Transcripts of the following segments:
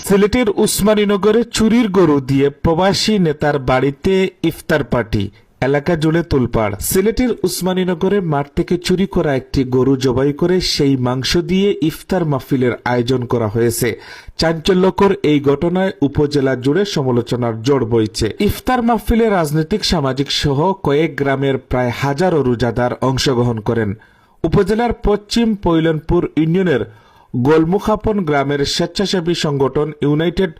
সিলেটের উসমানীনগরে চুরির গরু দিয়ে প্রবাসী নেতার বাড়িতে ইফতার পার্টি, এলাকা জুড়ে তোলপাড়। সিলেটের উসমানীনগরে মাঠ থেকে চুরি করা একটি গরু জবাই করে সেই মাংস দিয়ে ইফতার মাহফিলের আয়োজন করা হয়েছে। চাঞ্চল্যকর এই ঘটনায় উপজেলা জুড়ে সমালোচনার জোর বইছে। ইফতার মাহফিলে রাজনৈতিক, সামাজিক সহ কয়েক গ্রামের প্রায় হাজারো রোজাদার অংশগ্রহণ করেন। উপজেলার পশ্চিম পৈলনপুর ইউনিয়নের গোলমুখাপন গ্রামের স্বেচ্ছাসেবী সংগঠন ইউনাইটেড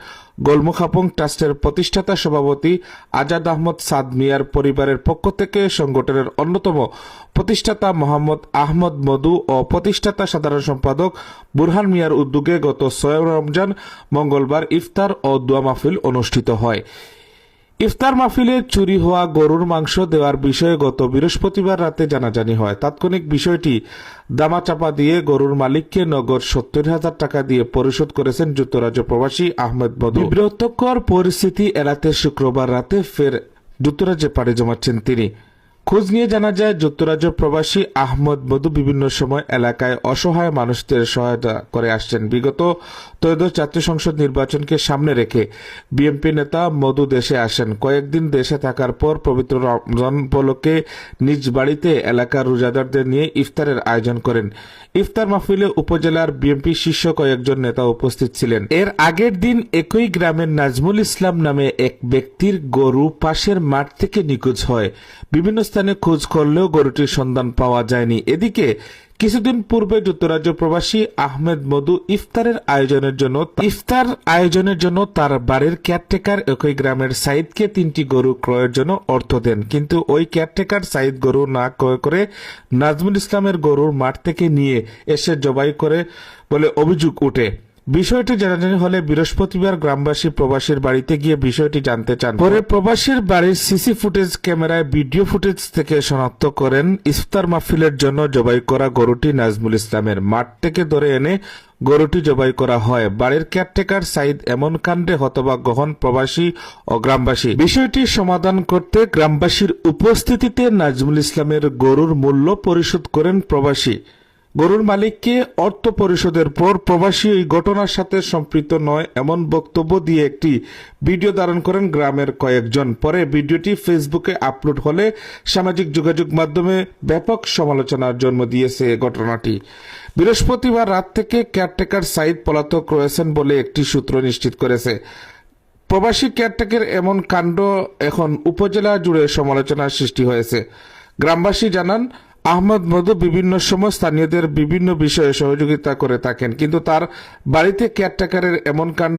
গোলমুখাপন ট্রাস্টের প্রতিষ্ঠাতা সভাপতি আজাদ আহমদ সাদ মিয়ার পরিবারের পক্ষ থেকে সংগঠনের অন্যতম প্রতিষ্ঠাতা মোহাম্মদ আহমদ মধু ও প্রতিষ্ঠাতা সাধারণ সম্পাদক বুরহান মিয়ার উদ্যোগে গত 6 রমজান মঙ্গলবার ইফতার ও দোয়া মাহফিল অনুষ্ঠিত হয়। ইফতার মাহফিলে চুরি হওয়া গরুর মাংস দেওয়ার বিষয়ে গত বৃহস্পতিবার রাতে জানাজানি হয়। তাৎক্ষণিক বিষয়টি দামাচাপা দিয়ে গরুর মালিককে নগদ 70,000 টাকা দিয়ে পরিশোধ করেছেন যুক্তরাজ্য প্রবাসী আহমেদ মধু। বিব্রতকর পরিস্থিতি এড়াতে শুক্রবার রাতে ফের যুক্তরাজ্যে পাড়ি জমাচ্ছেন তিনি। খোঁজ নিয়ে জানা যায়, যুক্তরাজ্য প্রবাসী আহমদ মধু বিভিন্ন সময় এলাকায় অসহায় মানুষদের সহায়তা করে আসছেন। বিগত ত্রয়োদশ জাতীয় সংসদ নির্বাচনকে সামনে রেখে বিএনপি নেতা মধু দেশে আসেন। কয়েকদিন দেশে থাকার পর পবিত্র রমজান উপলক্ষে নিজ বাড়িতে এলাকার রোজাদারদের নিয়ে ইফতারের আয়োজন করেন। ইফতার মাহফিলে উপজেলার বিএনপি শীর্ষ কয়েকজন নেতা উপস্থিত ছিলেন। এর আগের দিন একই গ্রামের নাজমুল ইসলাম নামে এক ব্যক্তির গরু পাশের মাঠ থেকে নিখোঁজ হয়। বিভিন্ন স্থানে খোঁজ করলেও গরুটির সন্ধান পাওয়া যায়নি। এদিকে কিছুদিন পূর্বে যুক্তরাজ্য প্রবাসী আহমেদ মধু ইফতার আয়োজনের জন্য তার বাড়ির কেয়ারটেকার একই গ্রামের সাইদকে 3টি গরু ক্রয়ের জন্য অর্থ দেন, কিন্তু ওই কেয়ারটেকার সাইদ গরু না ক্রয় করে নাজমুল ইসলামের গরুর মাঠ থেকে নিয়ে এসে জবাই করে বলে অভিযোগ উঠে। বিষয়টি জানাজানি হলে বৃহস্পতিবার গ্রামবাসী প্রবাসীর বাড়িতে গিয়ে বিষয়টি জানতে চান। পরে প্রবাসীর বাড়ির সিসি ফুটেজ ক্যামেরায় ভিডিও ফুটেজ থেকে শনাক্ত করেন ইফতার মাহফিলের জন্য জবাই করা গরুটি নাজমুল ইসলামের। মাঠ থেকে ধরে এনে গরুটি জবাই করা হয়। বাড়ির কেয়ারটেকার সাইদ এমন কাণ্ডে হতবাক হন প্রবাসী ও গ্রামবাসী। বিষয়টি সমাধান করতে গ্রামবাসীর উপস্থিতিতে নাজমুল ইসলামের গরুর মূল্য পরিশোধ করেন প্রবাসী। গরুর মালিককে অর্থ পরিশোধের পর প্রবাসী এই ঘটনার সাথে সম্পৃক্ত নয় এমন বক্তব্য দিয়ে একটি ভিডিও ধারণ করেন গ্রামের কয়েকজন। পরে ভিডিওটি ফেসবুকে আপলোড হলে সামাজিক যোগাযোগ মাধ্যমে ব্যাপক সমালোচনার জন্ম দিয়েছে ঘটনাটি। বৃহস্পতিবার রাত থেকে কেয়ারটেকার সাইদ পলাতক রয়েছেন বলে একটি সূত্র নিশ্চিত করেছে। প্রবাসী কেয়ারটেকার এমন কাণ্ড এখন উপজেলা জুড়ে সমালোচনার সৃষ্টি হয়েছে। গ্রামবাসী জানান, আহমদ মধু বিভিন্ন সময় স্থানীয়দের বিভিন্ন বিষয়ে সহযোগিতা করে থাকেন, কিন্তু তার বাড়িতে কেয়ারটেকারের এমন কাণ্ড